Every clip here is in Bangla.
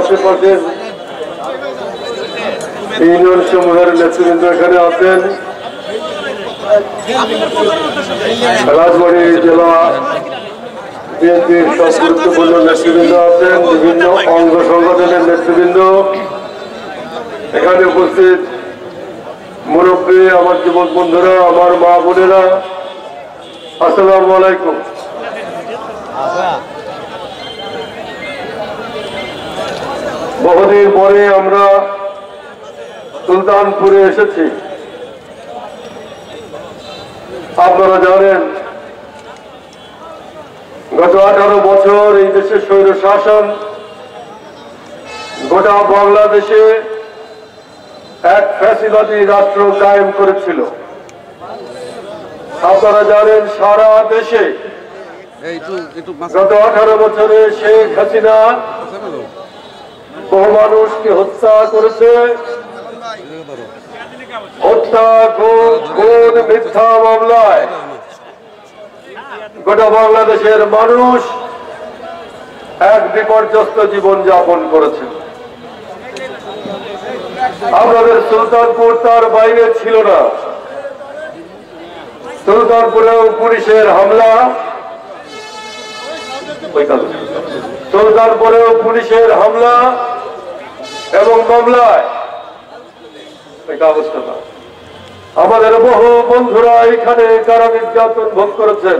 আশেপাশের ইউনিয়ন সমূহের নেতৃবৃন্দ এখানে আছেন। রাজবাড়ী জেলা বিএনপির সব গুরুত্বপূর্ণ নেতৃবৃন্দ আছেন, বিভিন্ন অঙ্গ সংগঠনের নেতৃবৃন্দ এখানে উপস্থিত, মুরব্বী, আমার যুবক বন্ধুরা, আমার মা বোনেরা, আসসালামু আলাইকুম। বহুদিন পরে আমরা সুলতানপুরে এসেছি। আপনারা জানেন গত 18 বছর এই দেশে স্বৈর শাসন গোটা বাংলাদেশে এক ফ্যাসিবাদী রাষ্ট্র কায়েম করেছিল। আপনারা জানেন সারা দেশে গত 18 বছরে শেখ হাসিনা বহু মানুষকে হত্যা করেছে। হত্যা, খুন, মিথ্যা মামলায় গোটা বাংলাদেশের মানুষ এক বিপর্যস্ত জীবন যাপন করেছে। আমাদের সুলতানপুর তার বাইরে ছিল না। সুলতানপুরেও পুলিশের হামলা, সুলতানপুরেও পুলিশের হামলা এবং মামলায় আমাদের বহু বন্ধুরা এখানে কারা নির্যাতন ভোগ করেছেন।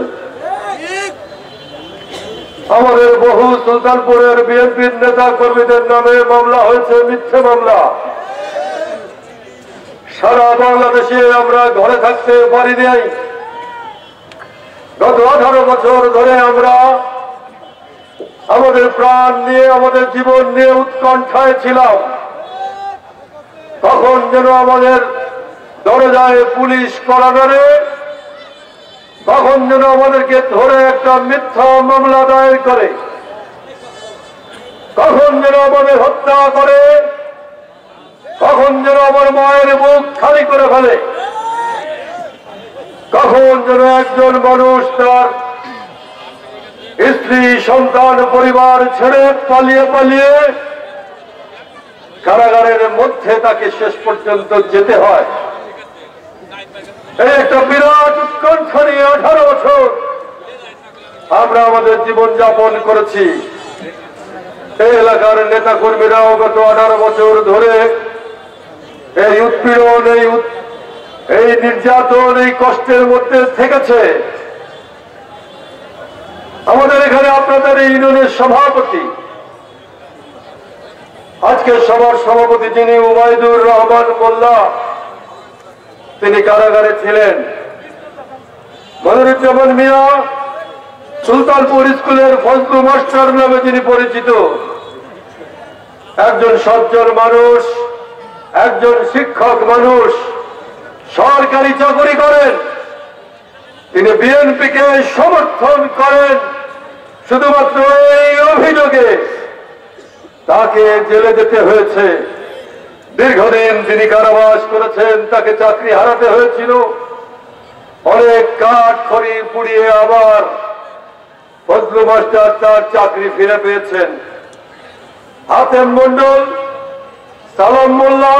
আমাদের বহু সুলতানপুরের বিএনপির নেতা কর্মীদের নামে মামলা হয়েছে, মিথ্যে মামলা। সারা বাংলাদেশে আমরা ঘরে থাকতে পারি নাই। গত 18 বছর ধরে আমরা আমাদের প্রাণ নিয়ে, আমাদের জীবন নিয়ে উৎকণ্ঠায় ছিলাম। তখন যেন আমাদের দরজায় পুলিশ কড়া নাড়ে, তখন যেন আমাদেরকে ধরে একটা মিথ্যা মামলা দায়ের করে, কখন যেন আমাদের হত্যা করে, কখন যেন আমার মায়ের বুক খালি করে ফেলে, কখন যেন একজন মানুষ তার স্ত্রী, সন্তান, পরিবার ছেড়ে পালিয়ে পালিয়ে কারাগারের মধ্যে তাকে শেষ পর্যন্ত যেতে হয়। এই একটা বিরাট উৎকণ্ঠা নিয়ে 18 বছর আমরা আমাদের জীবন যাপন করেছি। এই এলাকার নেতা কর্মীরাও গত 18 বছর ধরে এই উৎপীড়ন, এই নির্যাতন, এই কষ্টের মধ্যে থেকেছে। আমাদের এখানে আপনাদের এই ইউনিয়নের সভাপতি, আজকে সভার সভাপতি যিনি উবাইদুর রহমান মোল্লা, তিনি কারাগারে ছিলেন। মনিরুজ্জামান মিয়া সুলতানপুর স্কুলের ফজলু মাস্টার নামে যিনি পরিচিত, একজন সজ্জন মানুষ, একজন শিক্ষক মানুষ, সরকারি চাকরি করেন। তিনি বিএনপিকে সমর্থন করেন। শুধুমাত্র এই অভিযোগে তাকে জেলে যেতে হয়েছে। দীর্ঘদিন তিনি কারাবাস করেছেন, তাকে চাকরি হারাতে হয়েছিল। অনেক কাঠ খড়ি পুড়িয়ে আবার ফজলু মাস্টার তার চাকরি ফিরে পেয়েছেন। হাতেম মন্ডল, সালাম মোল্লা,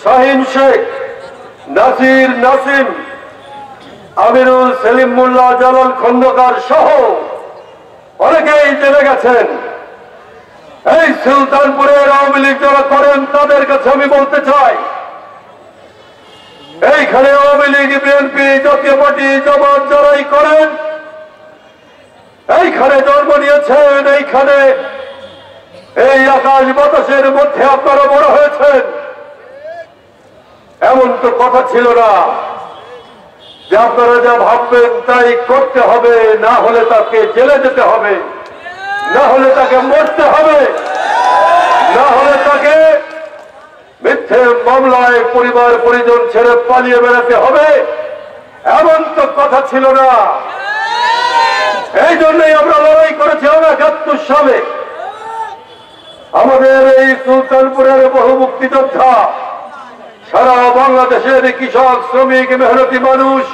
শাহিন শেখ, নাসির নাসিম, আমিরুল সেলিম মোল্লা, জালাল খন্দকার সহ অনেকেই জেলে গেছেন। এই সুলতানপুরের আওয়ামী লীগ যারা করেন তাদের কাছে আমি বলতে চাই, এইখানে আওয়ামী লীগ, বিএনপি, জাতীয় পার্টি, জামাত যারাই করেন, এইখানে জন্ম নিয়েছেন, এইখানে এই আকাশ বাতাসের মধ্যে আপনারা বড় হয়েছেন। এমন তো কথা ছিল না যে আপনারা যা ভাববেন তাই করতে হবে, না হলে তাকে জেলে যেতে হবে, না হলে তাকে মরতে হবে, না হলে তাকে মিথ্যে মামলায় পরিবার পরিজন ছেড়ে পালিয়ে বেড়াতে হবে, এমন তো কথা ছিল না। এই জন্যই আমরা লড়াই করেছি 71 সালে। আমাদের এই সুলতানপুরের বহু মুক্তিযোদ্ধা, সারা বাংলাদেশের কৃষক, শ্রমিক, মেহনতি মানুষ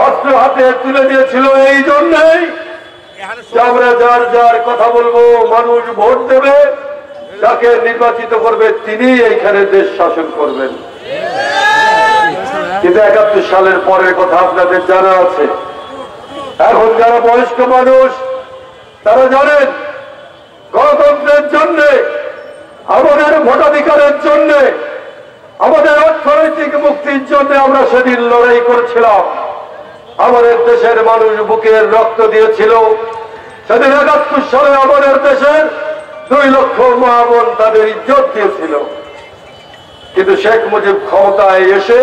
অস্ত্র হাতে তুলে দিয়েছিল। এই জন্যই আমরা যার যার কথা বলবো, মানুষ ভোট দেবে, যাকে নির্বাচিত করবে তিনি এইখানে দেশ শাসন করবেন। কিন্তু ৭১ সালের পরের কথা আপনাদের জানা আছে। এখন যারা বয়স্ক মানুষ তারা জানেন গণতন্ত্রের জন্য, আমাদের ভোটাধিকারের জন্য, আমাদের অর্থনৈতিক মুক্তির জন্য আমরা সেদিন লড়াই করেছিলাম। আমাদের দেশের মানুষ বুকের রক্ত দিয়েছিল। সেদিন ৭১ সালে আমাদের দেশের ২ লক্ষ মা বোন তাদের ইজ্জত দিয়েছিল। কিন্তু শেখ মুজিব ক্ষমতায় এসে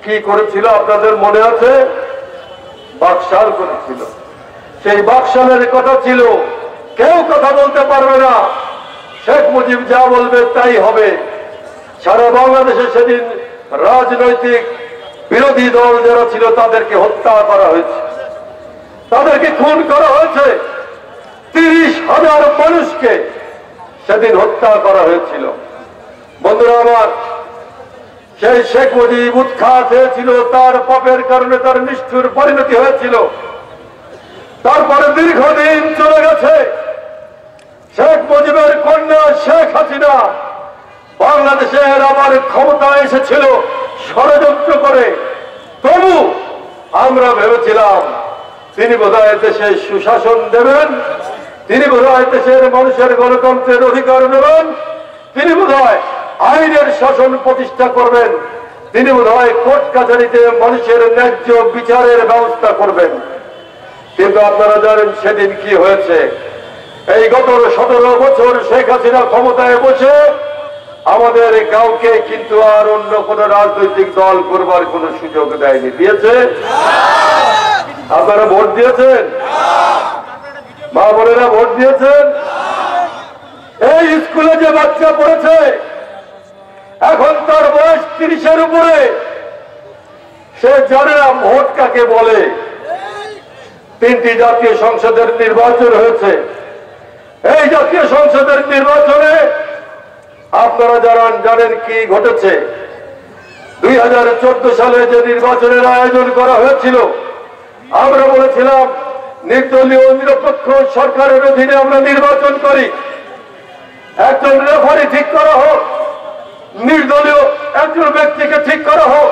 কি করেছিল আপনাদের মনে আছে? বাকশাল করেছিল। সেই বাকশালের কথা ছিল, কেউ কথা বলতে পারবে না, শেখ মুজিব যা বলবে তাই হবে। সারা বাংলাদেশে সেদিন রাজনৈতিক বিরোধী দল যারা ছিল তাদেরকে হত্যা করা হয়েছে, তাদেরকে খুন করা হয়েছে। ৩০,০০০ মানুষকে সেদিন হত্যা করা হয়েছিল। বন্ধুরা আমার, সেই শেখ মুজিব উৎখাত হয়েছিল, তার পাপের কারণে তার নিষ্ঠুর পরিণতি হয়েছিল। তারপরে দীর্ঘদিন চলে গেছে। শেখ মুজিবের কন্যা শেখ হাসিনা বাংলাদেশের আবার ক্ষমতা এসেছিল ষড়যন্ত্র করে। তবু আমরা ভেবেছিলাম তিনি বোধহয় দেশে সুশাসন দেবেন, তিনি বোধহয় দেশের মানুষের গণতন্ত্রের অধিকার দেবেন, তিনি বোধহয় আইনের শাসন প্রতিষ্ঠা করবেন, তিনি বোধহয় কোর্ট কাছারিতে মানুষের ন্যায্য বিচারের ব্যবস্থা করবেন। কিন্তু আপনারা জানেন সেদিন কি হয়েছে। এই গত ১৭ বছর শেখ হাসিনা ক্ষমতায় বসে আমাদের কাউকে কিন্তু আর অন্য কোন রাজনৈতিক দল করবার কোন সুযোগ দেয়নি। দিয়েছে? আপনারা ভোট দিয়েছেন? মা বোনেরা ভোট দিয়েছেন? এই স্কুলে যে বাচ্চা পড়েছে এখন তার বয়স ৩০-এর উপরে, সে জানে না ভোট কাকে বলে। ৩টি জাতীয় সংসদের নির্বাচন হয়েছে। এই জাতীয় সংসদের নির্বাচনে আপনারা জানেন কি ঘটেছে। ২০১৪ সালে যে নির্বাচনের আয়োজন করা হয়েছিল, আমরা বলেছিলাম নির্দলীয় নিরপেক্ষ সরকারের অধীনে আমরা নির্বাচন করি, একজন রেফারি ঠিক করা হোক, নির্দলীয় একজন ব্যক্তিকে ঠিক করা হোক।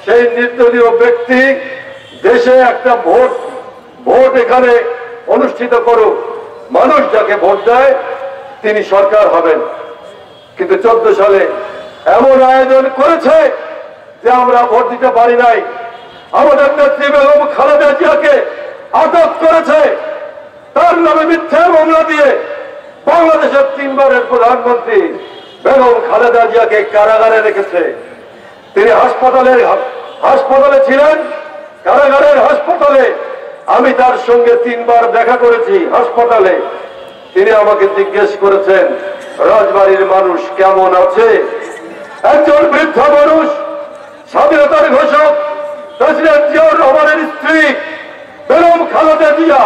সেই নির্দলীয় ব্যক্তি দেশে একটা ভোট এখানে অনুষ্ঠিত করুক, মানুষ যাকে ভোট দেয় তিনি সরকার হবেন। কিন্তু 14 সালে এমন আয়োজন করেছে যে আমরা ভোট দিতে পারি নাই। আমাদের নেত্রী বেগম খালেদা জিয়াকে আটক করেছে, তার নামে মিথ্যা মামলা দিয়ে বাংলাদেশের 3 বারের প্রধানমন্ত্রী বেগম খালেদা জিয়াকে কারাগারে রেখেছে। তিনি হাসপাতালে ছিলেন, কারাগারের হাসপাতালে। আমি তার সঙ্গে 3 বার দেখা করেছি হাসপাতালে। তিনি আমাকে জিজ্ঞেস করেছেন রাজবাড়ির মানুষ কেমন আছে। একজন বৃদ্ধ মানুষ, স্বাধীনতার ঘোষক প্রেসিডেন্ট জিয়াউর রহমানের স্ত্রী বেগম খালেদা জিয়া,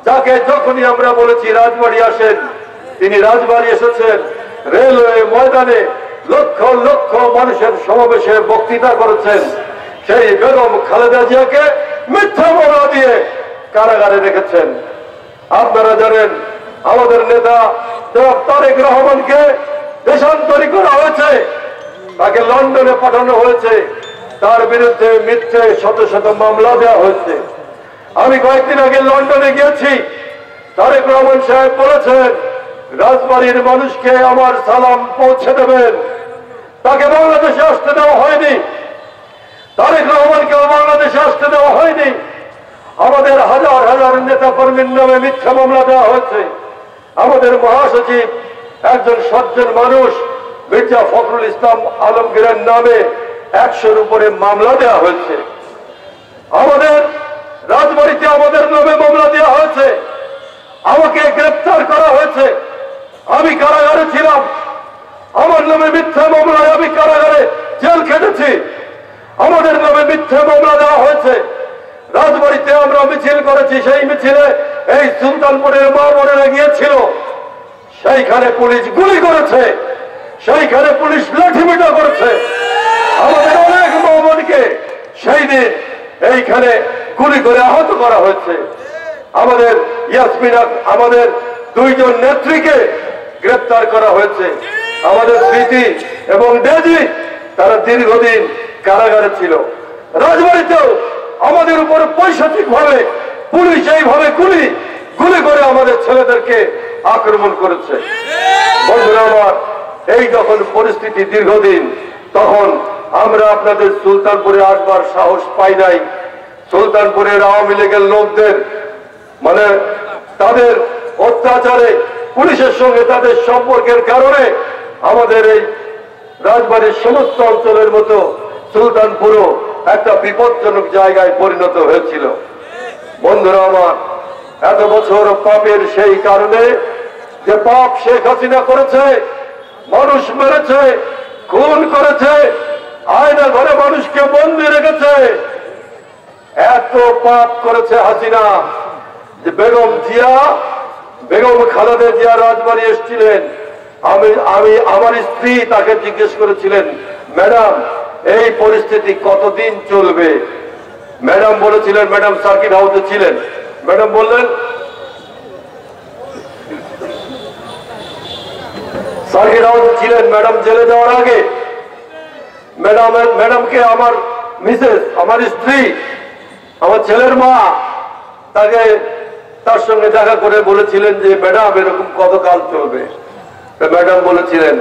যাকে যখনই আমরা বলেছি রাজবাড়ি আসেন, তিনি রাজবাড়ি এসেছেন। রেলওয়ে ময়দানে লক্ষ লক্ষ মানুষের সমাবেশে বক্তৃতা করেছেন। সেই বেগম খালেদা জিয়াকে মিথ্যা মামলা দিয়ে কারাগারে রেখেছেন। আপনারা জানেন আমাদের নেতা জনাব তারেক রহমানকে দেশান্তরী করা হয়েছে, তাকে লন্ডনে পাঠানো হয়েছে, তার বিরুদ্ধে মিথ্যে শত শত মামলা দেওয়া হয়েছে। আমি কয়েকদিন আগে লন্ডনে গিয়েছি, তারেক রহমান সাহেব বলেছেন রাজবাড়ির মানুষকে আমার সালাম পৌঁছে দেবেন। তাকে বাংলাদেশে আসতে দেওয়া হয়নি, তারেক রহমানকে বাংলাদেশে আসতে দেওয়া হয়নি। আমাদের হাজার হাজার নেতা কর্মীর নামে মিথ্যা মামলা দেওয়া হয়েছে। আমাদের মহাসচিব একজন সজ্জন মানুষ মির্জা ফখরুল ইসলাম আলমগীরের নামে 100-র উপরে মামলা দেওয়া হয়েছে। আমাদের রাজবাড়িতে আমাদের নামে মামলা দেওয়া হয়েছে, আমাকে গ্রেপ্তার করা হয়েছে। আমি কারাগারে ছিলাম, আমার নামে মিথ্যা মামলায় আমি কারাগারে জেল খেটেছি। আমাদের নামে মিথ্যা মামলা দেওয়া হয়েছে। রাজবাড়িতে আমরা মিছিল করেছি, সেই মিছিলে এই সুলতানপুরের মা বোনেরা গিয়েছিল, সেইখানে পুলিশ গুলি করেছে, সেইখানে পুলিশ লাঠিপিটা করেছে। আমাদের অনেক মা বোনকে সেই দিন এইখানে গুলি করে আহত করা হয়েছে। আমাদের ইয়াসমিনা, আমাদের 2 জন নেত্রীকে গ্রেপ্তার করা হয়েছে। আমাদের স্মৃতি এবং ডেজি তারা দীর্ঘদিন কারাগারে ছিল। রাজবাড়িতেও আমাদের উপর পৈশাচিক ভাবে পুলিশ এইভাবে গুলি করে আমাদের ছেলেদেরকে আক্রমণ করেছে। বন্ধুরা আমার, এই যখন পরিস্থিতি দীর্ঘদিন, তখন আমরা আপনাদের সুলতানপুরে আসবার সাহস পাই নাই। সুলতানপুরের আওয়ামী লীগের লোকদের মানে তাদের অত্যাচারে, পুলিশের সঙ্গে তাদের সম্পর্কের কারণে আমাদের এই রাজবাড়ির সমস্ত অঞ্চলের মতো সুলতানপুরও একটা বিপজ্জনক জায়গায় পরিণত হয়েছিল। বন্ধুরা আমার, এত বছর পাপের সেই কারণে যে পাপ শেখ হাসিনা করেছে, মানুষ মেরেছে, খুন করেছে, আয়না ঘরে মানুষকে বন্দী রেখেছে, এত পাপ করেছে হাসিনা যে বেগম খালেদা জিয়া রাজবাড়ি এসেছিলেন। আমার স্ত্রী তাকে জিজ্ঞেস করেছিলেন, ম্যাডাম এই পরিস্থিতি কতদিন চলবে? ম্যাডাম বলেছিলেন, ম্যাডাম সার্কিট হাউসে ছিলেন, ম্যাডাম বললেন সার্কিট হাউসে ছিলেন ম্যাডাম জেলে যাওয়ার আগে ম্যাডামকে আমার মিসেস, আমার স্ত্রী, আমার ছেলের মা তার সঙ্গে দেখা করে বলেছিলেন যে ম্যাডাম এরকম কতকাল চলবে? ম্যাডাম বলেছিলেন,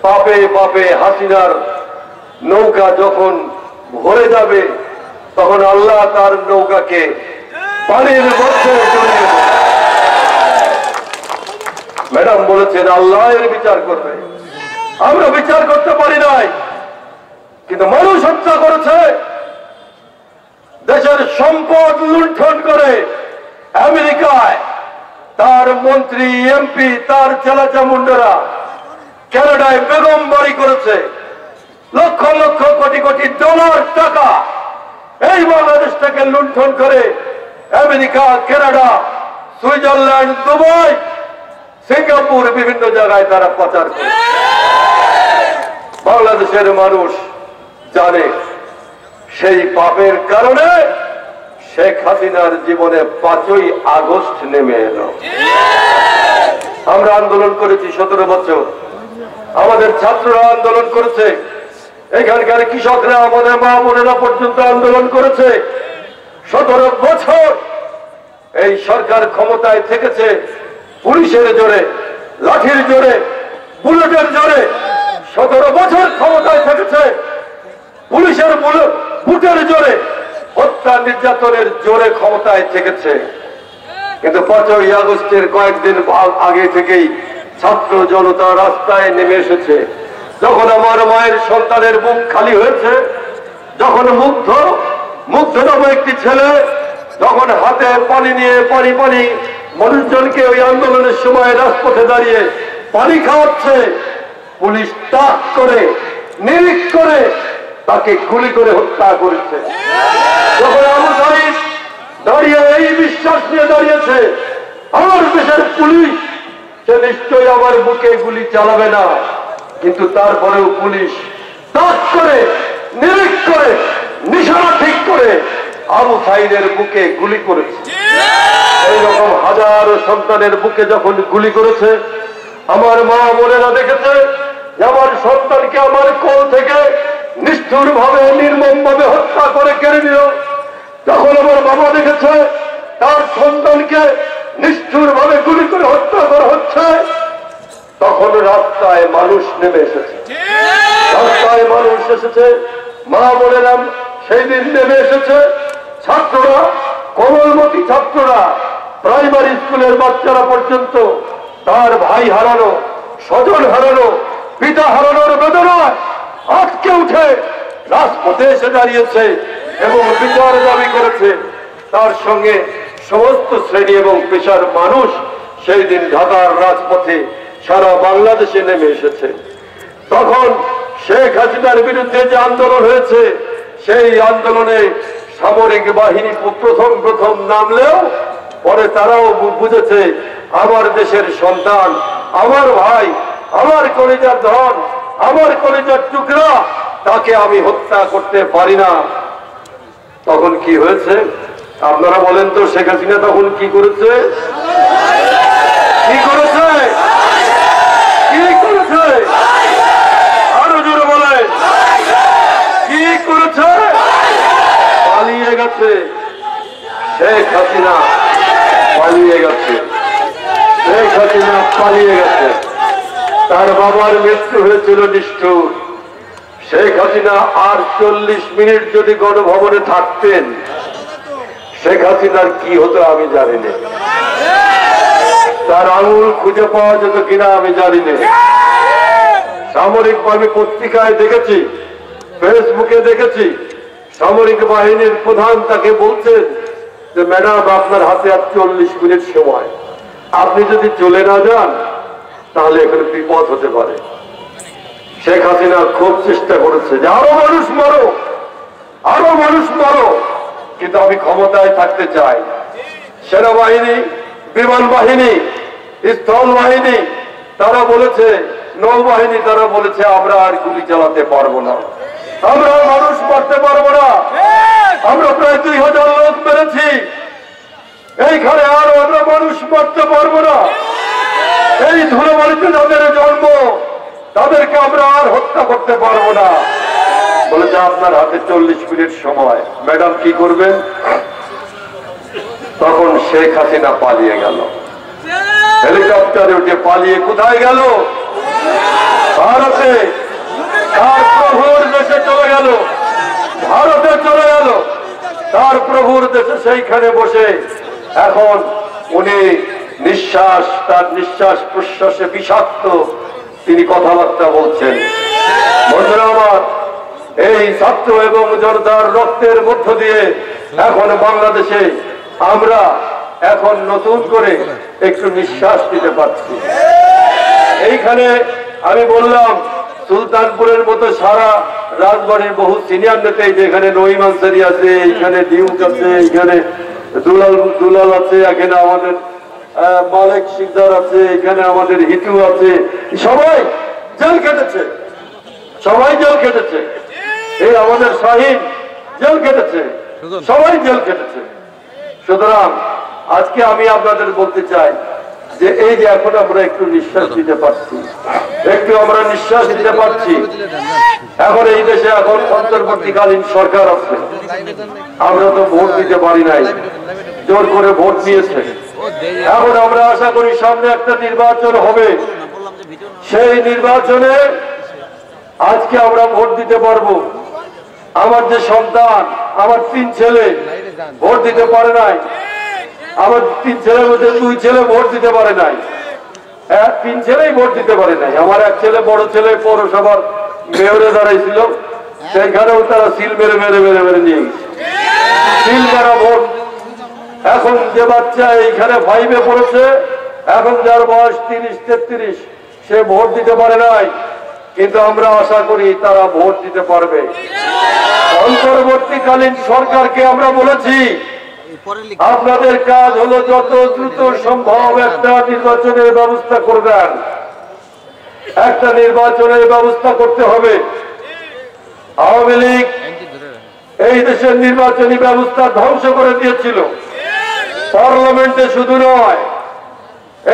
পাপে পাপে হাসিনার নৌকা যখন ভরে যাবে তখন আল্লাহ তার নৌকাকে পানির মধ্যে জড়িয়ে দেবে। ম্যাডাম বলেছেন আল্লাহ এর বিচার করবে। আমরা বিচার করতে পারি নাই, কিন্তু মানুষ হত্যা করেছে, দেশের সম্পদ লুণ্ঠন করে আমেরিকায় তার মন্ত্রী, এমপি, তার চেলাচামুন্ডারা কানাডায় বেগম বাড়ি করেছে। লক্ষ লক্ষ কোটি কোটি ডলার টাকা এই বাংলাদেশটাকে লুণ্ঠন করে America, Canada, Switzerland, Dubai, Singapore বিভিন্ন জায়গায় তারা পাচার করে। বাংলাদেশের মানুষ জানে সেই পাপের কারণে শেখ হাসিনার জীবনে 5ই আগস্ট নেমে এলো। আমরা আন্দোলন করেছি 17 বছর, আমাদের ছাত্ররা আন্দোলন করেছে, এখানকার কৃষকরা, আমাদের মা বোনেরা পর্যন্ত আন্দোলন করেছে। 17 বছর এই সরকার ক্ষমতায় থেকেছে পুলিশের জোরে, লাঠির জোরে, বুলেটের জোরে। 17 বছর ক্ষমতায় থেকেছে পুলিশের বুটের জোরে, হত্যা নির্যাতনের জোরে ক্ষমতায় থেকেছে। কিন্তু 5ই আগস্টের কয়েকদিন আগে থেকেই ছাত্র জনতা রাস্তায় নেমে এসেছে। যখন আমার মায়ের সন্তানের বুক খালি হয়েছে, যখন মুগ্ধ নামে একটি ছেলে যখন হাতে পানি নিয়ে পানি মানুষজনকে ওই আন্দোলনের সময় রাজপথে দাঁড়িয়ে পানি খাওয়াচ্ছে, পুলিশ তাক করে নিরিখ করে তাকে গুলি করে হত্যা করেছে। যখন আবু সাঈদ দাঁড়িয়ে এই বিশ্বাস নিয়ে দাঁড়িয়েছে আমার দেশের পুলিশ সে নিশ্চয়ই আমার বুকে গুলি চালাবে না, কিন্তু তারপরেও পুলিশ তাক করে নিরিখ করে নিশানা ঠিক করে আবু সাঈদের বুকে গুলি করেছে। এইরকম হাজারো সন্তানের বুকে যখন গুলি করেছে, আমার মা বোনেরা দেখেছে যে আমার সন্তানকে আমার কোল থেকে নিষ্ঠুর ভাবে, নির্মম ভাবে হত্যা করে কেড়ে নিল। যখন আমার বাবা দেখেছে তার সন্তানকে নিষ্ঠুর ভাবে গুলি করে হত্যা করা হচ্ছে, তখন রাস্তায় মানুষ নেমে এসেছে। রাস্তায় মানুষ এসেছে, মা বোনেরা সেই দিন নেমে এসেছে। ছাত্ররা, কোমলমতি ছাত্ররা, প্রাইমারি স্কুলের বাচ্চারা পর্যন্ত তার ভাই হারানো, স্বজন হারানো, পিতা হারানোর বেদনায় আজকে উঠে রাজপথে এসে দাঁড়িয়েছে এবং বিচার দাবি করেছে। তার সঙ্গে সমস্ত শ্রেণী এবং পেশার মানুষ সেই দিন ঢাকার রাজপথে সারা বাংলাদেশে নেমে এসেছে। তখন শেখ হাসিনার বিরুদ্ধে যে আন্দোলন হয়েছে, সেই আন্দোলনে সামরিক বাহিনী প্রথম নামলেও পরে তারাও বুঝেছে আমার দেশের সন্তান, আমার ভাই, আমার কলিজার ধন, আমার কলিজার টুকরা, তাকে আমি হত্যা করতে পারি না। তখন কি হয়েছে আপনারা বলেন তো? শেখ হাসিনা তখন কি করেছে? আরো জোরে বলে কি করেছে? পালিয়ে গেছে। শেখ হাসিনা পালিয়ে গেছে। শেখ হাসিনা পালিয়ে গেছে। তার বাবার মৃত্যু হয়েছিল নিষ্ঠুর। শেখ হাসিনা আর 40 মিনিট যদি গণভবনে থাকতেন, শেখ হাসিনার কি হতো আমি জানি না। তার আঙুল খুঁজে পাওয়া যেত কিনা আমি জানি না। সামরিক ভাবে পত্রিকায় দেখেছি, ফেসবুকে দেখেছি, সামরিক বাহিনীর প্রধান তাকে বলছেন যে ম্যাডাম আপনার হাতে আর 40 মিনিট সময়, আপনি যদি চলে না যান তাহলে এখানে বিপদ হতে পারে। শেখ হাসিনা খুব চেষ্টা করেছে যে আরো মানুষ মারো, আরো মানুষ মারো, কিন্তু আমি ক্ষমতায় থাকতে চাই। সেনাবাহিনী, বিমান বাহিনী, স্থল বাহিনী তারা বলেছে, নৌবাহিনী তারা বলেছে আমরা আর গুলি চালাতে পারবো না, আমরা মানুষ মারতে পারবো না। আমরা প্রায় 2000 লোক মেরেছি, এইখানে আর আমরা মানুষ মারতে পারবো না। এই ধুলোবাড়িতে যাদের জন্ম তাদেরকে আমরা আর হত্যা করতে পারবো না। বলেছে আপনার হাতে 40 মিনিট সময়, ম্যাডাম কি করবেন? তখন শেখ হাসিনা পালিয়ে গেল। হেলিকপ্টারে উঠে পালিয়ে কোথায় গেল? ভারতে। তার প্রভুর দেশে চলে গেল, ভারতে চলে গেল। তার প্রভুর দেশে সেইখানে বসে এখন উনি নিঃশ্বাস, তার নিঃশ্বাস প্রশ্বাসে বিষাক্ত তিনি কথাবার্তা বলছেন। বন্ধুরা আমার, এই ছাত্র এবং জনতার রক্তের মধ্য দিয়ে এখন বাংলাদেশে আমরা এখন নতুন করে একটু নিঃশ্বাস দিতে পারছি। এইখানে আমি বললাম সুলতানপুরের মতো সারা রাজবাড়ির বহু সিনিয়র নেতা, যেখানে নঈম আনসারী আছে, এইখানে ডিউক আছে, এইখানে দুলাল আছে, এখানে আমাদের মালিক সিকদার আছে, এখানে আমাদের হিটু আছে, সবাই জেল কেটেছে, সবাই জেল কেটেছে। এই আমাদের শাহিন জেল কেটেছে, সবাই জেল কেটেছে। সুতরাং আজকে আমি আপনাদের বলতে চাই যে এই যে এখন আমরা একটু নিঃশ্বাস দিতে পারছি, একটু আমরা নিঃশ্বাস দিতে পারছি। এখন এই দেশে এখন অন্তর্বর্তীকালীন সরকার আছে, আমরা তো ভোট দিতে পারি নাই, জোর করে ভোট দিয়েছে। এখন আমরা আশা করি সামনে একটা নির্বাচন হবে, সেই নির্বাচনে আজকে আমরা ভোট দিতে পারবো। আমার যে সন্তান, আমার 3 ছেলে ভোট দিতে পারে নাই, আমার 3 ছেলের মধ্যে 2 ছেলে ভোট দিতে পারে নাই, 3 ছেলেই ভোট দিতে পারে নাই। আমার এক ছেলে, বড় ছেলে পৌরসভার মেয়রে দাঁড়াইছিল, সেইখানেও তারা সিল মেরে মেরে মেরে মেরে নিয়ে গেছে, সিল মারা ভোট। এখন যে বাচ্চা এইখানে 5-এ পড়েছে, এখন যার বয়স 30-33, সে ভোট দিতে পারে নাই, কিন্তু আমরা আশা করি তারা ভোট দিতে পারবে। অন্তর্বর্তীকালীন সরকারকে আমরা বলেছি আপনাদের কাজ হলো যত দ্রুত সম্ভব একটা নির্বাচনের ব্যবস্থা করবেন, একটা নির্বাচনের ব্যবস্থা করতে হবে। আওয়ামী লীগ এই দেশের নির্বাচনী ব্যবস্থা ধ্বংস করে দিয়েছিল। পার্লামেন্টে শুধু নয়,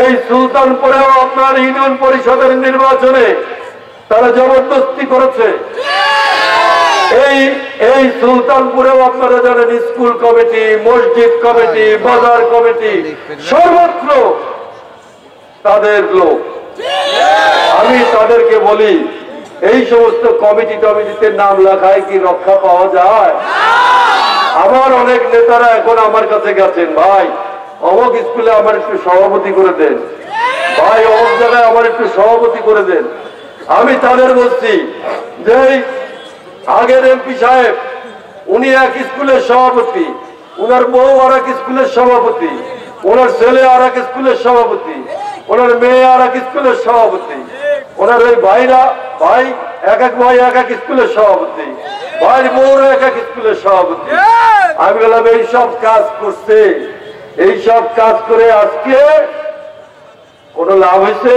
এই সুলতানপুরেও আপনার ইউনিয়ন পরিষদের নির্বাচনে তারা জবরদস্তি করেছে। এই সুলতানপুরেও আপনারা জানেন স্কুল কমিটি, মসজিদ কমিটি, বাজার কমিটি, সর্বত্র তাদের লোক। আমি তাদেরকে বলি এই সমস্ত কমিটি টমিটিতে নাম লেখায় কি রক্ষা পাওয়া যায়? আমার অনেক নেতারা এখন আমার কাছে গেছেন, ভাই অমুক স্কুলে আমার একটু সভাপতি করে দেন, ভাই অমুক জায়গায় আমার একটু সভাপতি করে দেন। আমি তাদের বলছি যে আগের এমপি সাহেব উনি এক স্কুলের সভাপতি, ওনার বউ আর এক স্কুলের সভাপতি, ওনার ছেলে আর এক স্কুলের সভাপতি, ওনার মেয়ে আর এক স্কুলের সভাপতি, ওনার ওই ভাইরা ভাই এক এক ভাই এক এক স্কুলের সভাপতি, ভাইয়ের বউরা এক এক স্কুলের সভাপতি। আমি বললাম এইসব কাজ করছে, এইসব কাজ করে আজকে কোন লাভ হয়েছে?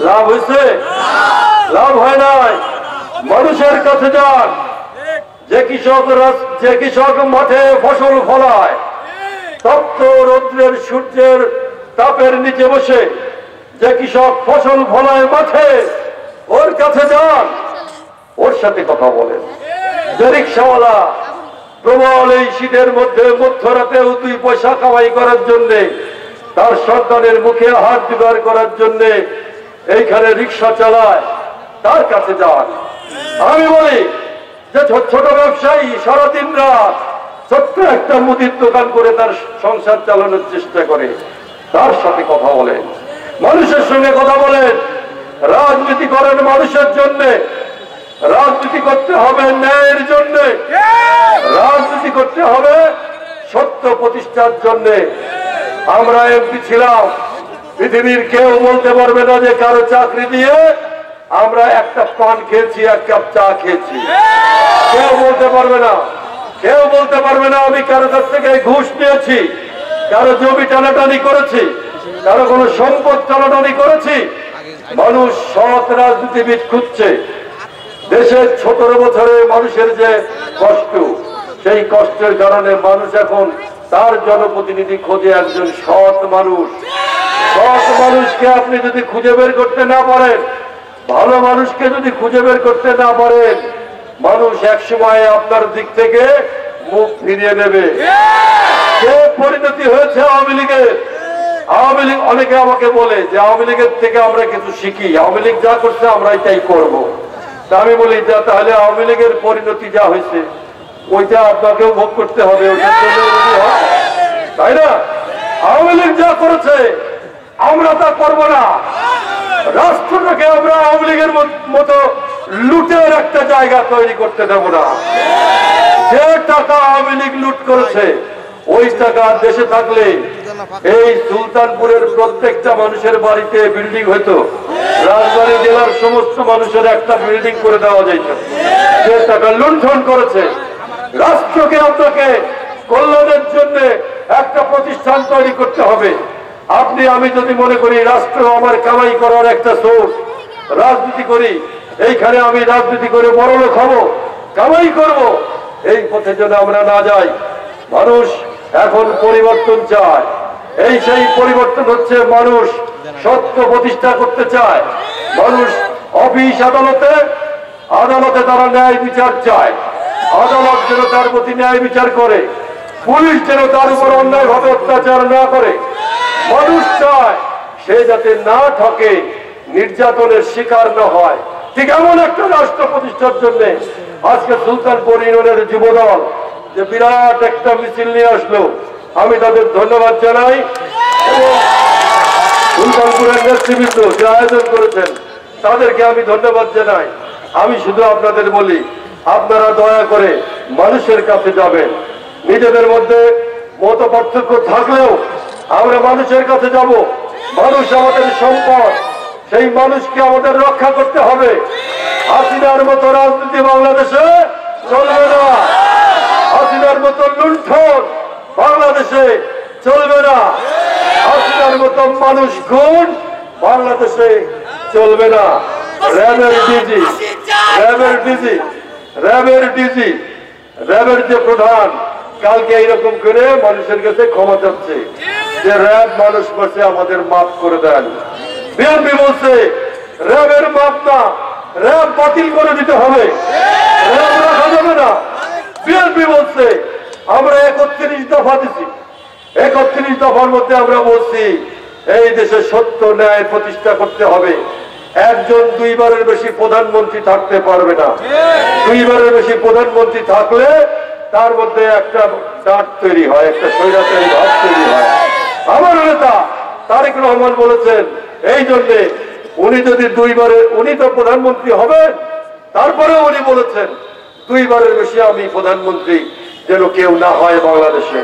লাভ হয়েছে? লাভ হয় নাই। মানুষের কাছে যান, যে কৃষক মাঠে ফসল ফলায়, তপ্ত রৌদ্রের সূর্যের তাপের নিচে বসে যে কৃষক ফসল ফলায় মাঠে, ওর কাছে যান, ওর সাথে কথা বলেন। যে রিক্সাওয়ালা প্রবল এই শীতের মধ্যে মধ্যরাতেও 2 পয়সা কামাই করার জন্য, তার সন্তানের মুখে হাত জোগাড় করার জন্য এইখানে রিক্সা চালায়, তার কাছে যান। আমি বলি যে ছোট ব্যবসায়ী সারাদিন রাত ছোট্ট একটা মুদির দোকান করে তার সংসার চালানোর চেষ্টা করে, তার সাথে কথা বলেন, মানুষের সঙ্গে কথা বলেন। রাজনীতি করেন মানুষের জন্য, রাজনীতি করতে হবে ন্যায়ের জন্য, রাজনীতি করতে হবে সত্য প্রতিষ্ঠার জন্য। আমরা এমপি ছিলাম, পৃথিবীর কেউ বলতে পারবে না যে কারো চাকরি দিয়ে আমরা একটা পান খেয়েছি, 1 কাপ চা খেয়েছি। কেউ বলতে পারবে না, কেউ বলতে পারবে না আমি কারো কাছ থেকে ঘুষ নিয়েছি, কারো জমি টানাটানি করেছি, কারো কোনো সম্পদ টানাটানি করেছি। মানুষ সৎ রাজনীতিবিদ খুঁজছে। দেশের 17 বছরে মানুষের যে কষ্ট, সেই কষ্টের কারণে মানুষ এখন তার জনপ্রতিনিধি খোঁজে একজন সৎ মানুষ। সৎ মানুষকে আপনি যদি খুঁজে বের করতে না পারেন, ভালো মানুষকে যদি খুঁজে বের করতে না পারেন, মানুষ একসময় আপনার দিক থেকে মুখ ফিরিয়ে নেবে। যে পরিণতি হয়েছে আওয়ামী লীগের, আওয়ামী লীগ, অনেকে আমাকে বলে যে আওয়ামী লীগের থেকে আমরা কিছু শিখি, আওয়ামী লীগ যা করছে আমরা এটাই করব। তা আমি বলি যে তাহলে আওয়ামী লীগের পরিণতি যা হয়েছে ওইটা আপনাকেও ভোগ করতে হবে, ওইটার জন্য তাই না? আওয়ামী লীগ যা করেছে আমরা তা করব না। রাষ্ট্রটাকে আমরা আওয়ামী লীগের মতো লুটের একটা জায়গা তৈরি করতে দেব না। যে টাকা আওয়ামী লীগ লুট করেছে ওই টাকা দেশে থাকলে এই সুলতানপুরের প্রত্যেকটা মানুষের বাড়িতে বিল্ডিং হইতো, রাজবাড়ী জেলার সমস্ত মানুষের একটা বিল্ডিং করে দেওয়া যাইত। যে টাকা লুণ্ঠন করেছে, রাষ্ট্রকে আপনাকে কল্যাণের জন্য একটা প্রতিষ্ঠান তৈরি করতে হবে। আপনি আমি যদি মনে করি রাষ্ট্র আমার কামাই করার একটা সোর্স, রাজনীতি করি, এইখানে আমি রাজনীতি করে বড়লোক হব, কামাই করব, এই পথে যদি আমরা না যাই। মানুষ এখন পরিবর্তন চায়, এই সেই পরিবর্তন হচ্ছে। মানুষ সত্য প্রতিষ্ঠা করতে চায়। মানুষ অফিস আদালতে, আদালতে তারা ন্যায় বিচার চায়, আদালত যেন তার প্রতি ন্যায় বিচার করে, পুলিশ যেন তার উপর অন্যায়ভাবে অত্যাচার না করে। মানুষ চায় সে যাতে না ঠকে, নির্যাতনের শিকার না হয়। ঠিক এমন একটা রাষ্ট্র প্রতিষ্ঠার জন্য আজকে সুলতানপুর ইউনিয়নের যুবদল যে বিরাট একটা মিছিল নিয়ে আসলো, আমি তাদের ধন্যবাদ জানাই। এবং সুলতানপুরের নেতৃবৃন্দ যে আয়োজন করেছেন তাদেরকে আমি ধন্যবাদ জানাই। আমি শুধু আপনাদের বলি, আপনারা দয়া করে মানুষের কাছে যাবেন। নিজেদের মধ্যে মত পার্থক্য থাকলেও আমরা মানুষের কাছে যাব। মানুষ আমাদের সম্পদ, সেই মানুষকে আমাদের রক্ষা করতে হবে। হাসিনার মতো রাজনীতি বাংলাদেশে চলবে না, হাসিনার মতো লুণ্ঠন বাংলাদেশে চলবে না, হাসিনার মতো মানুষ খুন বাংলাদেশে চলবে না। র্যাবের যে প্রধান কালকে এইরকম করে মানুষের কাছে ক্ষমা চাচ্ছে যে র্যাব মানুষ করছে, আমাদের মাফ করে দেন। বিএনপি বলছে র্যাবের মাপ না, র্যাব বাতিল করে দিতে হবে, র্যাব রাখা যাবে না। বিএনপি বলছে আমরা 31 দফা দিচ্ছি, 31 দফার মধ্যে আমরা বলছি এই দেশে সত্য ন্যায় প্রতিষ্ঠা করতে হবে। একজন 2 বারের বেশি প্রধানমন্ত্রী থাকতে পারবে না। 2 বারের বেশি প্রধানমন্ত্রী থাকলে তার মধ্যে একটা ডাট তৈরি হয়, একটা স্বৈরাচারী ভাব তৈরি হয়। আমার নেতা তারেক রহমান বলেছেন এই জন্য উনি যদি 2 বারে, উনি তো প্রধানমন্ত্রী হবেন, তারপরেও উনি বলেছেন 2 বারের বেশি আমি প্রধানমন্ত্রী যেন কেউ না হয় বাংলাদেশে।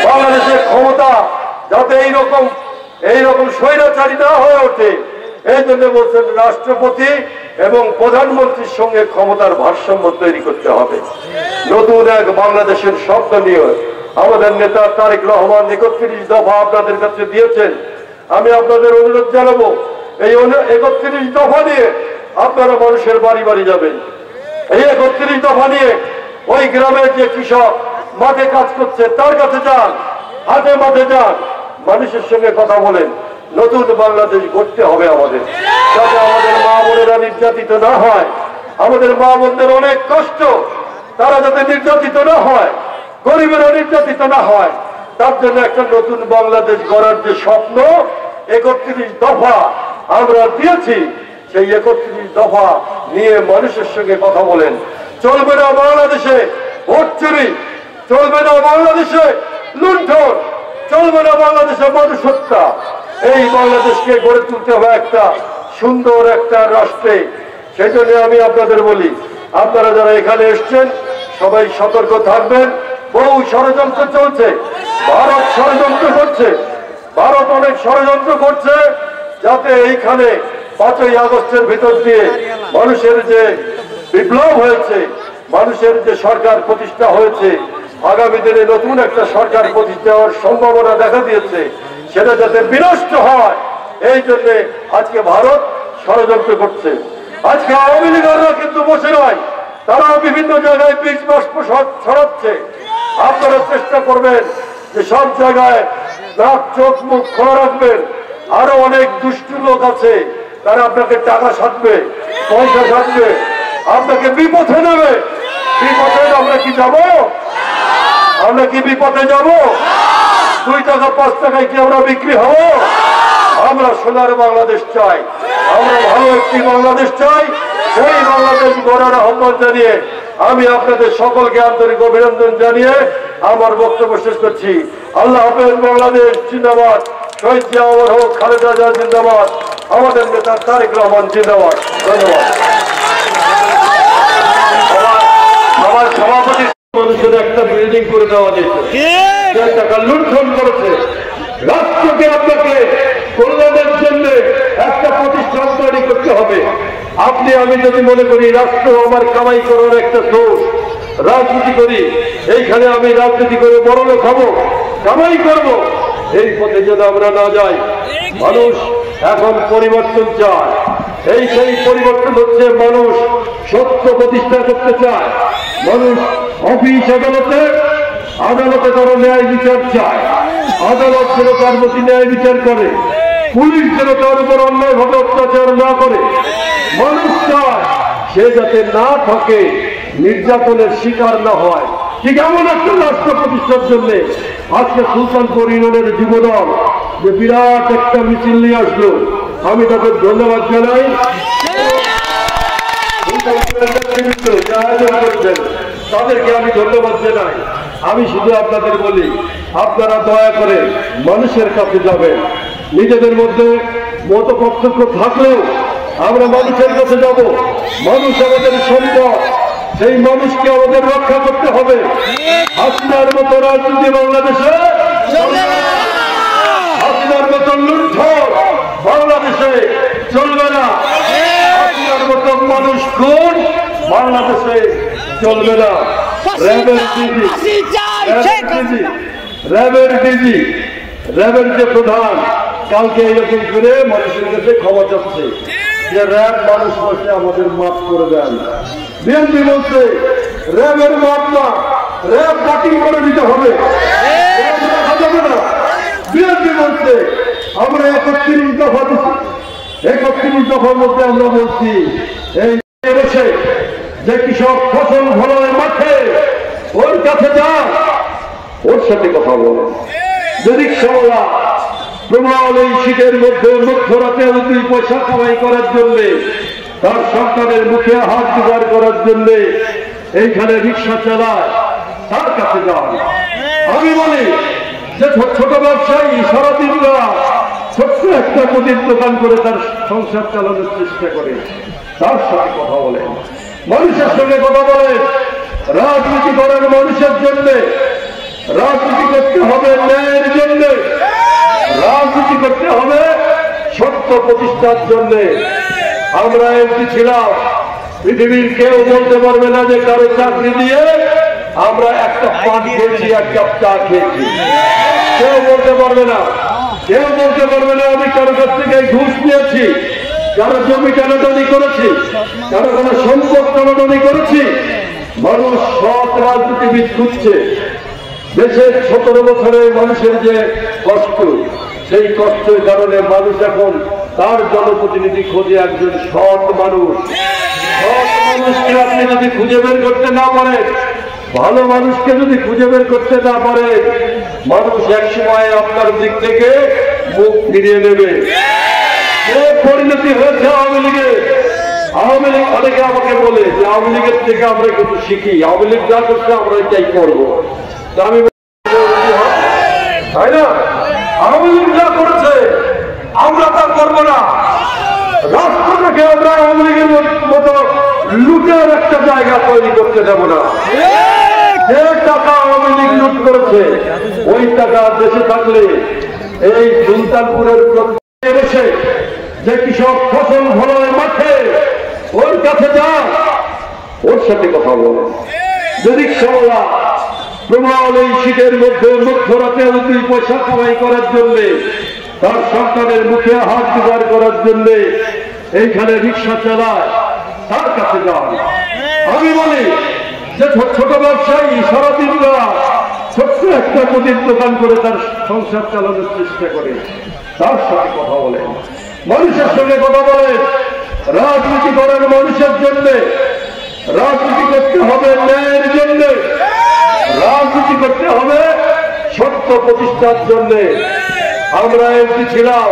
বাংলাদেশের ক্ষমতা যাতে এইরকম স্বৈরাচারী না হয়ে ওঠে, এই জন্য বলছেন রাষ্ট্রপতি এবং প্রধানমন্ত্রীর সঙ্গে ক্ষমতার ভারসাম্য তৈরি করতে হবে। নতুন এক বাংলাদেশের স্বপ্ন নিয়ে আমাদের নেতা তারেক রহমান 31 দফা আপনাদের কাছে দিয়েছেন। আমি আপনাদের অনুরোধ জানাবো এই 31 দফা নিয়ে আপনারা মানুষের বাড়ি বাড়ি যাবেন। এই 31 দফা নিয়ে ওই গ্রামের যে কৃষক মাঠে কাজ করছে তার কাছে যান, হাটে মাঠে যান, মানুষের সঙ্গে কথা বলেন। নতুন বাংলাদেশ গড়তে হবে আমাদের, যাতে আমাদের মা বোনেরা নির্যাতিত না হয়, আমাদের মা বোনদের অনেক কষ্ট, তারা যাতে নির্যাতিত না হয়, গরিবেরা নির্যাতিত না হয়, তার জন্য একটা নতুন বাংলাদেশ গড়ার যে স্বপ্ন 31 দফা আমরা দিয়েছি, সেই 31 দফা নিয়ে মানুষের সঙ্গে কথা বলেন। চলবে না বাংলাদেশে ভোট চুরি, চলবে না বাংলাদেশে লুণ্ঠন, চলবে না বাংলাদেশে মানুষ হত্যা। এই বাংলাদেশকে গড়ে তুলতে হবে একটা সুন্দর একটা রাষ্ট্রে। সেই জন্য আমি আপনাদের বলি, আপনারা যারা এখানে এসছেন সবাই সতর্ক থাকবেন। বহু ষড়যন্ত্র চলছে, ভারত ষড়যন্ত্র করছে, ভারত অনেক ষড়যন্ত্র করছে যাতে এইখানে 5ই আগস্টের ভিতর দিয়ে মানুষের যে বিপ্লব হয়েছে, মানুষের যে সরকার প্রতিষ্ঠা হয়েছে, আগামী দিনে নতুন একটা সরকার প্রতিষ্ঠা হওয়ার সম্ভাবনা দেখা দিয়েছে, সেটা যাতে বিনষ্ট হয় এই জন্য আজকে ভারত ষড়যন্ত্র করছে। আজকে আওয়ামী লীগেররা কিন্তু বসে নয়, তারাও বিভিন্ন জায়গায় বীজ বাষ্প ছড়াচ্ছে। আপনারা চেষ্টা করবেন যে সব জায়গায় নাক চোখ মুখ খোলা রাখবেন। আরো অনেক দুষ্টু লোক আছে, তারা আপনাকে টাকা সাধবে, পয়সা সাধবে, আপনাকে বিপথে নেবে। বিপথে আমরা কি যাব? আমরা কি বিপথে যাব? 2 টাকা 5 টাকায় কি আমরা বিক্রি হব? আমরা সোনার বাংলাদেশ চাই, আমরা ভালো একটি বাংলাদেশ চাই। সেই বাংলাদেশ গড়ার আহ্বান জানিয়ে আমি আপনাদের সকলকে আন্তরিক অভিনন্দন জানিয়ে আমার বক্তব্য শেষ করছি। আল্লাহ হাফেজ। বাংলাদেশ জিন্দাবাদ। শহীদ জিয়া অমর হোক, খালেদা জিয়া জিন্দাবাদ, আমাদের নেতা তারেক রহমান জিন্দাবাদ। ধন্যবাদ। আমার সভাপতি মানুষের একটা বিল্ডিং করে দেওয়া হয়েছে, টাকা লুণ্ঠন করেছে। রাষ্ট্রকে আপনাকে কল্যাণের জন্য একটা প্রতিষ্ঠান তৈরি করতে হবে। আপনি আমি যদি মনে করি রাষ্ট্র আমার কামাই করার একটা সোর্স, রাজনীতি করি, এইখানে আমি রাজনীতি করে বড় লোক হবো, কামাই করব, এই পথে যদি আমরা না যাই। মানুষ এখন পরিবর্তন চায়। সেই পরিবর্তন হচ্ছে মানুষ সত্য প্রতিষ্ঠা করতে চায়। মানুষ অফিস আদালতে তারা ন্যায় বিচার চায়। আদালত যেন তার প্রতি ন্যায় বিচার করে, পুলিশ যেন তার উপর অন্যায়ভাবে অত্যাচার না করে। মানুষ চায় সে যাতে না থাকে, নির্যাতনের শিকার না হয়। ঠিক এমন একটা রাষ্ট্র প্রতিষ্ঠার জন্য আজকে সুলতানপুর ইউনিয়নের যুবদল যে বিরাট একটা মিছিল নিয়ে আসলো, আমি তাদের ধন্যবাদ জানাই। তাদেরকে আমি ধন্যবাদ জানাই। আমি শুধু আপনাদের বলি, আপনারা দয়া করে মানুষের কাছে যাবেন। নিজেদের মধ্যে মত পার্থক্য থাকলেও আমরা মানুষের কাছে যাব। মানুষ আমাদের সম্পদ, সেই মানুষকে আমাদের রক্ষা করতে হবে। হাসিনার মতো রাজনীতি বাংলাদেশে, হাসিনার মতো লুণ্ঠন বাংলাদেশে চলবে না। হাসিনার মতো মানুষ খুন বাংলাদেশে চলবে না। র্যাবের যে প্রধান কালকে এরকম করে মানুষের কাছে ক্ষমা চাচ্ছে যে র্যাব মানুষ বসে আমাদের মাফ করে দেন। বিএনপি বলছে র্যাবের মাফ না, র্যাব বাতিল করে দিতে হবে, রাখা যাবে না। বিএনপি বলছে আমরা 31 দফা দিচ্ছি, 31 দফার মধ্যে আমরা বলছি এই বসে যে কৃষক ফসল ফলায় মাঠে ওর কাছে যান, ওর সাথে কথা বলেন। যদি রিকশাওয়ালা প্রমাণ এই শীতের মধ্যে মধ্যরাতে 2 পয়সা কামাই করার জন্য, তার সন্তানের মুখে হাত জোগাড় করার জন্য এইখানে রিক্সা চালায়, তার কাছে যান। আমি বলি যে ছোট ব্যবসায়ী সারাদিন ছোট্ট একটা মুদির দোকান করে তার সংসার চালানোর চেষ্টা করে, তার সাথে কথা বলেন, মানুষের সঙ্গে কথা বলেন। রাজনীতি করার মানুষের জন্য, রাজনীতি করতে হবে ন্যায়ের জন্য, রাজনীতি করতে হবে সত্য প্রতিষ্ঠার জন্য। আমরা এমপি ছিলাম, পৃথিবীর কেউ বলতে পারবে না যে কারো চাকরি দিয়ে আমরা একটা পান খেয়েছি, এক কাপ চা খেয়েছি। কেউ বলতে পারবে না, কেউ বলতে পারবে না আমি কারো কাছ থেকে ঘুষ নিয়েছি, কারো জমি টানাটানি করেছি, কারো কোনো সম্পদ টানাটানি করেছি। মানুষ সৎ রাজনীতিবিদ খুঁজছে। দেশের 17 বছরে মানুষের যে কষ্ট, সেই কষ্টের কারণে মানুষ এখন তার জনপ্রতিনিধি খোঁজে একজন সৎ মানুষ। সৎ মানুষকে আপনি যদি খুঁজে বের করতে না পারেন, ভালো মানুষকে যদি খুঁজে বের করতে না পারেন, মানুষ একসময় আপনার দিক থেকে মুখ ফিরিয়ে নেবে। যে পরিণতি হয়েছে আওয়ামী লীগের, আওয়ামী লীগ অনেকে আমাকে বলে যে আওয়ামী লীগের থেকে আমরা কিছু শিখি, আওয়ামী লীগ যা করছে আমরা এটাই করবো। আমি তাই না, আওয়ামী লীগ যা করেছে আমরা তা করবো না। রাষ্ট্রটাকে আমরা আওয়ামী লীগের মতো লুটের একটা জায়গা তৈরি করতে দেব না। যে টাকা আওয়ামী লীগ লুট করেছে ওই টাকা দেশে থাকলে এই সুলতানপুরের বসে যে কৃষক ফসল ফলায় মাঠে ওর কাছে যান, ওর সাথে কথা বলেন। যদি রিকশাওয়ালা প্রমাণ এই শীতের মধ্যে মধ্যরাতে 2 পয়সা কামাই করার জন্য, তার সন্তানের মুখে হাত জোগাড় করার জন্য এইখানে রিক্সা চালায়, তার কাছে যান। আমি বলি যে ছোট ব্যবসায়ী সারাদিন ছোট্ট একটা মুদির দোকান করে তার সংসার চালানোর চেষ্টা করে, তার সাথে কথা বলেন, মানুষের সঙ্গে কথা বলেন। রাজনীতি করার মানুষের জন্য, রাজনীতি করতে হবে ন্যায়ের জন্য, রাজনীতি করতে হবে সত্য প্রতিষ্ঠার জন্য। আমরা এমপি ছিলাম,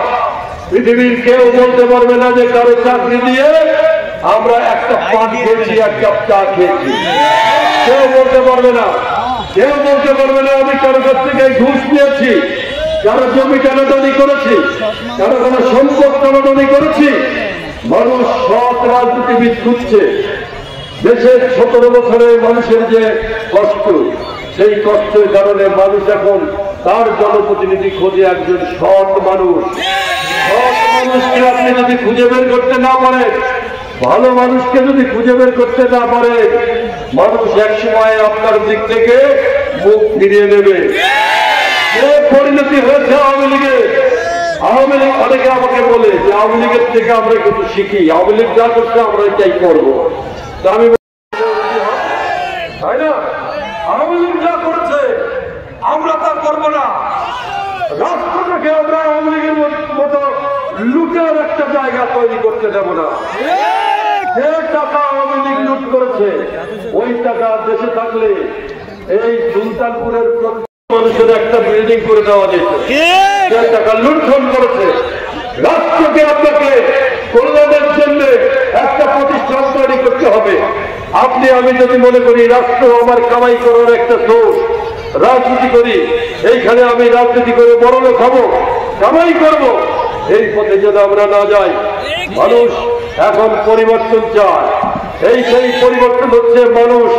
পৃথিবীর কেউ বলতে পারবে না যে কারো চাকরি দিয়ে আমরা একটা পান খেয়েছি, এক কাপ চা খেয়েছি। কেউ বলতে পারবে না, কেউ বলতে পারবে না আমি কারো কাছ থেকে ঘুষ নিয়েছি, কারো জমি টানাটানি করেছি, কারো কোনো সম্পদ টানাটানি করেছি। মানুষ সৎ রাজনীতিবিদ খুঁজছে। দেশের 17 বছরে মানুষের যে কষ্ট, সেই কষ্টের কারণে মানুষ এখন তার জনপ্রতিনিধি খোঁজে একজন সৎ মানুষ। সৎ মানুষকে আপনি যদি খুঁজে বের করতে না পারেন, ভালো মানুষকে যদি খুঁজে বের করতে না পারেন, মানুষ একসময় আপনার দিক থেকে মুখ ফিরিয়ে নেবে। যে পরিণতি হয়েছে আওয়ামী লীগের, আওয়ামী লীগ অনেকে আমাকে বলে যে আওয়ামী লীগের থেকে আমরা কিছু শিখি, আওয়ামী লীগ যা করছে আমরা এটাই করবো। আমি তাই না, আওয়ামী লীগ যা করেছে আমরা তা করবো না। রাষ্ট্রটাকে আমরা আওয়ামী লীগের মতো লুটের একটা জায়গা তৈরি করতে দেব না। যে টাকা আওয়ামী লীগ লুট করেছে ওই টাকা দেশে থাকলে এই সুলতানপুরের মানুষের একটা বিল্ডিং করে দেওয়া যেত। যে টাকা লুণ্ঠন করেছে, রাষ্ট্রকে আপনাকে কল্যাণের জন্য একটা প্রতিষ্ঠান তৈরি করতে হবে। আপনি আমি যদি মনে করি রাষ্ট্র আমার কামাই করার একটা সোর্স, রাজনীতি করি, এইখানে আমি রাজনীতি করে বড়লোক হব, কামাই করব, এই পথে যদি আমরা না যাই, মানুষ এখন পরিবর্তন চায়। সেই পরিবর্তন হচ্ছে মানুষ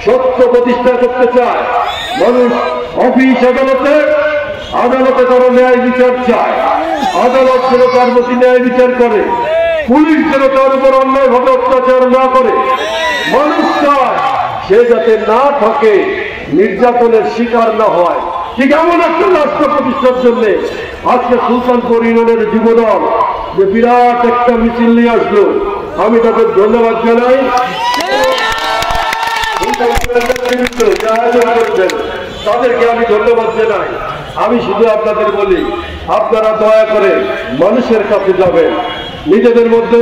সত্য প্রতিষ্ঠা করতে চায়। মানুষ অফিস আদালতে তারা ন্যায় বিচার চায়, আদালত যেন তার প্রতি ন্যায় বিচার করে, পুলিশ যেন তার উপর অন্যায়ভাবে অত্যাচার না করে। মানুষ চায় সে যাতে না থাকে, নির্যাতনের শিকার না হয়। ঠিক এমন একটা রাষ্ট্র প্রতিষ্ঠার জন্য আজকে সুলতানপুর ইউনিয়নের যুবদল যে বিরাট একটা মিছিল নিয়ে আসলো, আমি তাদের ধন্যবাদ জানাই। তাদেরকে আমি ধন্যবাদ জানাই। আমি শুধু আপনাদের বলি, আপনারা দয়া করে মানুষের কাছে যাবেন। নিজেদের মধ্যে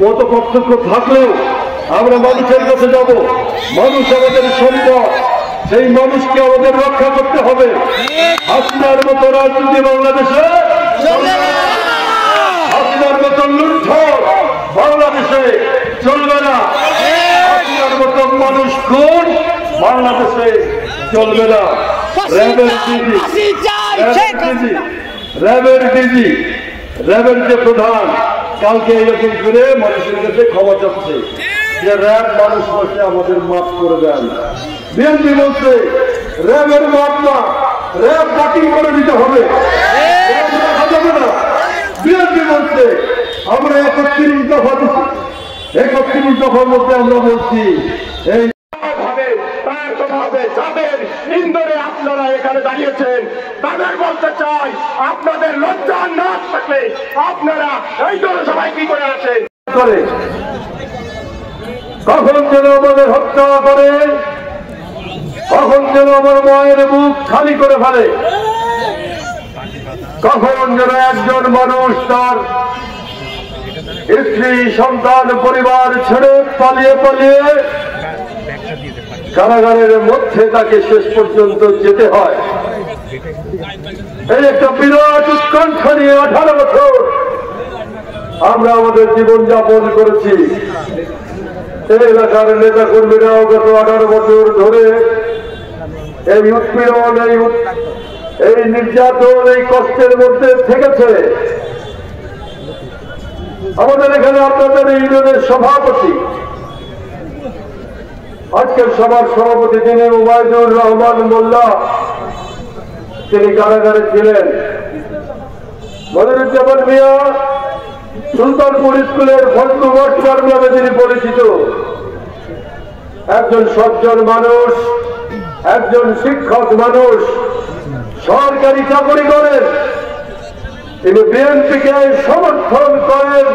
মত পার্থক্য থাকলেও আমরা মানুষের কাছে যাব। মানুষ আমাদের সম্পদ, সেই মানুষকে আমাদের রক্ষা করতে হবে। আপনার মতো রাজনীতি বাংলাদেশে, আপনার মতো লুণ্ঠন বাংলাদেশে চলবে না। আপনার মতো মানুষ খুন বাংলাদেশে চলবে না। র্যাবের যে প্রধান কালকে এরকম করে মানুষের কাছে ক্ষমা চাচ্ছে যে র্যাব মানুষ বসে আমাদের মাফ করে দেন। বিএনপি বলছে র্যাবের মাফ না, র্যাব বাতিল করে দিতে হবে, রাখা যাবে না। বিএনপি বলছে আমরা 31 দফা দিচ্ছি, 31 দফার মধ্যে আমরা বলছি এই যাদের ইন্দোরে আপনারা এখানে দাঁড়িয়েছেন তাদের বলতে চাই, আপনাদের লজ্জা না থাকলে আপনারা এই জনসভায় কি করে আছেন? কখন যেন আমাদের হত্যা করে, কখন যেন আমার মায়ের মুখ খালি করে ফেলে, কখন যেন একজন মানুষ তার স্ত্রী সন্তান পরিবার ছেড়ে পালিয়ে পালিয়ে কারাগারের মধ্যে তাকে শেষ পর্যন্ত যেতে হয়। এই একটা বিরাট উৎকণ্ঠা নিয়ে 18 বছর আমরা আমাদের জীবন যাপন করেছি। এই এলাকার নেতা কর্মীরাও গত 18 বছর ধরে এই উৎপীড়ন, এই নির্যাতন, এই কষ্টের মধ্যে থেকেছে। আমাদের এখানে আপনাদের এই ইউনিয়নের সভাপতি, আজকের সভার সভাপতি তিনি উবাইদুর রহমান মোল্লা, তিনি কারাগারে ছিলেন। মনিরুজ্জামান মিয়া সুলতানপুর স্কুলের ফজলু মাস্টার নামে তিনি পরিচিত, একজন সজ্জন মানুষ, একজন শিক্ষক মানুষ, সরকারি চাকরি করেন। তিনি বিএনপিকে সমর্থন করেন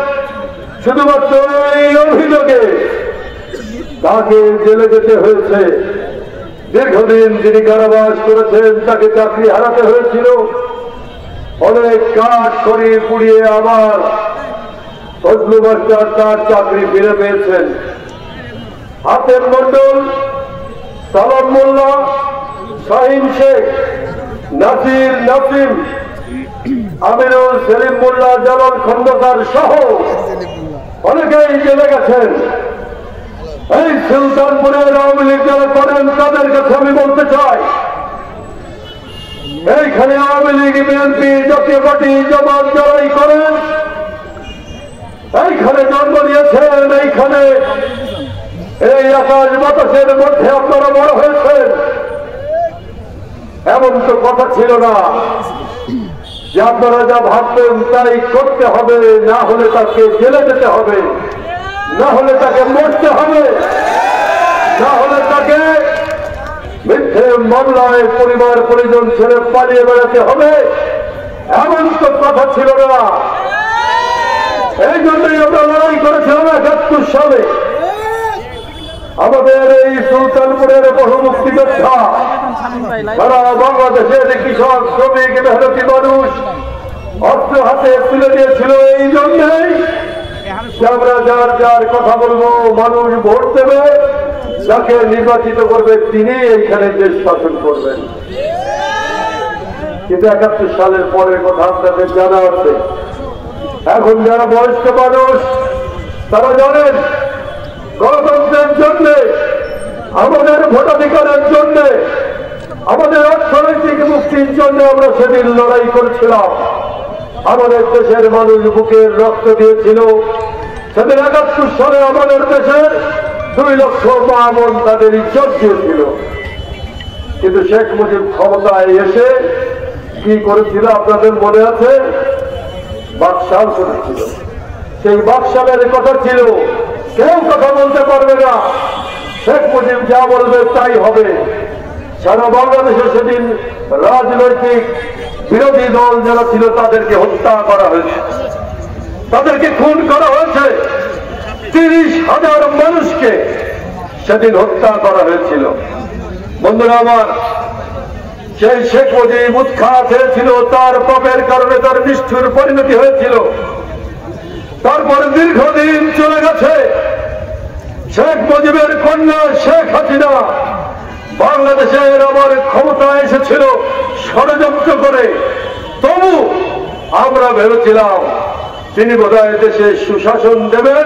শুধুমাত্র এই অভিযোগে তাকে জেলে যেতে হয়েছে। দীর্ঘদিন তিনি কারাবাস করেছেন, তাকে চাকরি হারাতে হয়েছিল। অনেক কাজ করিয়ে পুড়িয়ে আবার ফজলু মাস্টার তার চাকরি ফিরে পেয়েছেন। হাতেম মন্ডল, সালাম মোল্লা, শাহিন শেখ, নাসির, নাসিম, আমিরুল, সেলিম মোল্লা, জালাল খন্দকার সহ অনেকেই জেলে গেছেন। এই সুলতানপুরের আওয়ামী লীগ যারা করেন তাদের কাছে আমি বলতে চাই, এইখানে আওয়ামী লীগ, বিএনপি, জাতীয় পার্টি, জামাত যারাই করেন, এইখানে জন্ম নিয়েছেন, এইখানে এই আকাশ বাতাসের মধ্যে আপনারা বড় হয়েছেন। এমন তো কথা ছিল না যে আপনারা যা ভাবতেন তাই করতে হবে, না হলে তাকে জেলে যেতে হবে, না হলে তাকে মরতে হবে, না হলে তাকে মিথ্যে মামলায় পরিবার পরিজন ছেড়ে পালিয়ে বেড়াতে হবে। এমন তো কথা ছিল না। এই জন্যই আমরা লড়াই করেছিলাম 71 সালে। আমাদের এই সুলতানপুরের বহু মুক্তিযোদ্ধা, সারা বাংলাদেশের কৃষক, শ্রমিক, মেহনতি মানুষ অস্ত্র হাতে তুলে দিয়েছিল এই জন্যই যে আমরা যার যার কথা বলবো, মানুষ ভোট দেবে, যাকে নির্বাচিত করবে তিনি এইখানে দেশ শাসন করবেন। কিন্তু 71 সালের পরের কথা আপনাদের জানা আছে। এখন যারা বয়স্ক মানুষ তারা জানেন গণতন্ত্রের জন্য, আমাদের ভোটাধিকারের জন্য, আমাদের অর্থনৈতিক মুক্তির জন্য আমরা সেদিন লড়াই করেছিলাম। আমাদের দেশের মানুষ বুকের রক্ত দিয়েছিল। সেদিন 71 সালে আমাদের দেশের 2 লক্ষ মা বোন তাদের ইজ্জত দিয়েছিল। কিন্তু শেখ মুজিব ক্ষমতায় এসে কি করেছিল আপনাদের মনে আছে? বাকশাল করেছিল। সেই বাকশালের কথা ছিল, কেউ কথা বলতে পারবে না, শেখ মুজিব যা বলবে তাই হবে। সারা বাংলাদেশে সেদিন রাজনৈতিক বিরোধী দল যারা ছিল তাদেরকে হত্যা করা হয়েছে, তাদেরকে খুন করা হয়েছে। 30,000 মানুষকে সেদিন হত্যা করা হয়েছিল। বন্ধুরা আমার, সেই শেখ মুজিব উৎখাত হয়েছিল, তার পাপের কারণে তার নিষ্ঠুর পরিণতি হয়েছিল। তারপর দীর্ঘদিন চলে গেছে। শেখ মুজিবের কন্যা শেখ হাসিনা বাংলাদেশের আবার ক্ষমতায় এসেছিল ষড়যন্ত্র করে। তবু আমরা ভেবেছিলাম তিনি বোধহয় দেশে সুশাসন দেবেন,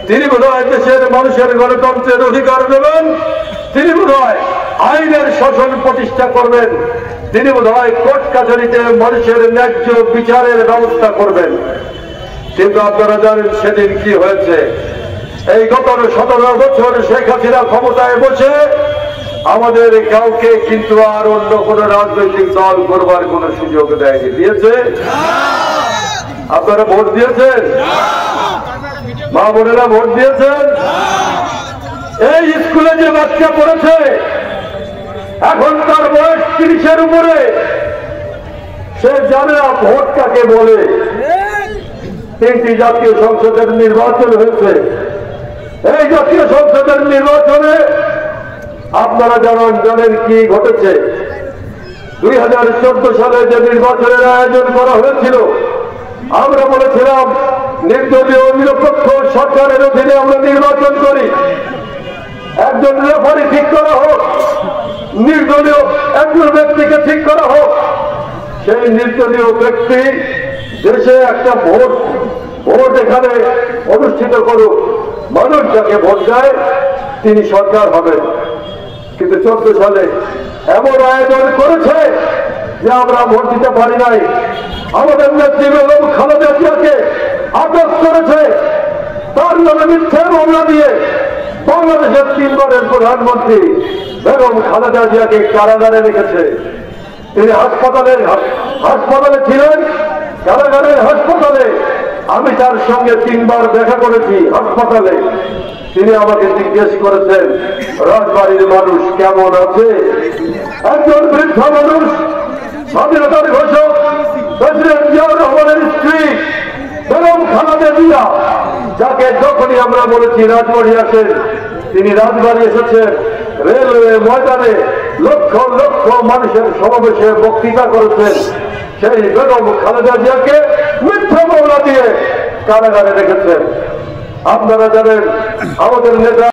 তিনি বোধহয় দেশের মানুষের গণতন্ত্রের অধিকার দেবেন, তিনি বোধহয় আইনের শাসন প্রতিষ্ঠা করবেন, তিনি বোধহয় কোর্ট কাছারিতে মানুষের ন্যায্য বিচারের ব্যবস্থা করবেন। কিন্তু আপনারা জানেন সেদিন কি হয়েছে। এই গত 17 বছর শেখ হাসিনা ক্ষমতায় বসে আমাদের কাউকে কিন্তু আর অন্য কোন রাজনৈতিক দল করবার কোন সুযোগ দেয়নি। দিয়েছে? আপনারা ভোট দিয়েছেন? মা বোনেরা ভোট দিয়েছেন? এই স্কুলে যে বাচ্চা পড়েছে এখন তার বয়স 30-এর উপরে, সে জানে না ভোট কাকে বলে। 3টি জাতীয় সংসদের নির্বাচন হয়েছে। এই জাতীয় সংসদের নির্বাচনে আপনারা জানেন কি ঘটেছে। 2014 সালে যে নির্বাচনের আয়োজন করা হয়েছিল, আমরা বলেছিলাম নির্দলীয় নিরপেক্ষ সরকারের অধীনে আমরা নির্বাচন করি, একজন রেফারি ঠিক করা হোক, নির্দলীয় একজন ব্যক্তিকে ঠিক করা হোক। সেই নির্দলীয় ব্যক্তি দেশে একটা ভোট এখানে অনুষ্ঠিত করুক, মানুষ যাকে ভোট দেয় তিনি সরকার হবেন। কিন্তু 14 সালে এমন আয়োজন করেছে যে আমরা ভোট দিতে পারি নাই। আমাদের নেত্রী বেগম খালেদা জিয়াকে আটক করেছে, তার নামে মিথ্যা মামলা দিয়ে বাংলাদেশের 3 বারের প্রধানমন্ত্রী বেগম খালেদা জিয়াকে কারাগারে রেখেছে। তিনি হাসপাতালে ছিলেন, কারাগারের হাসপাতালে। আমি তার সঙ্গে 3 বার দেখা করেছি হাসপাতালে। তিনি আমাকে জিজ্ঞেস করেছেন রাজবাড়ির মানুষ কেমন আছে। একজন বৃদ্ধ মানুষ, স্বাধীনতার ঘোষক প্রেসিডেন্ট জিয়াউর রহমানের স্ত্রী বেগম খালেদা জিয়া, যাকে যখনই আমরা বলেছি রাজবাড়ি আসেন, তিনি রাজবাড়ি এসেছেন। রেলওয়ে ময়দানে লক্ষ লক্ষ মানুষের সমাবেশে বক্তৃতা করেছেন। সেই বেগম খালেদা জিয়াকে মিথ্যা মামলা দিয়ে কারাগারে রেখেছেন। আপনারা জানেন আমাদের নেতা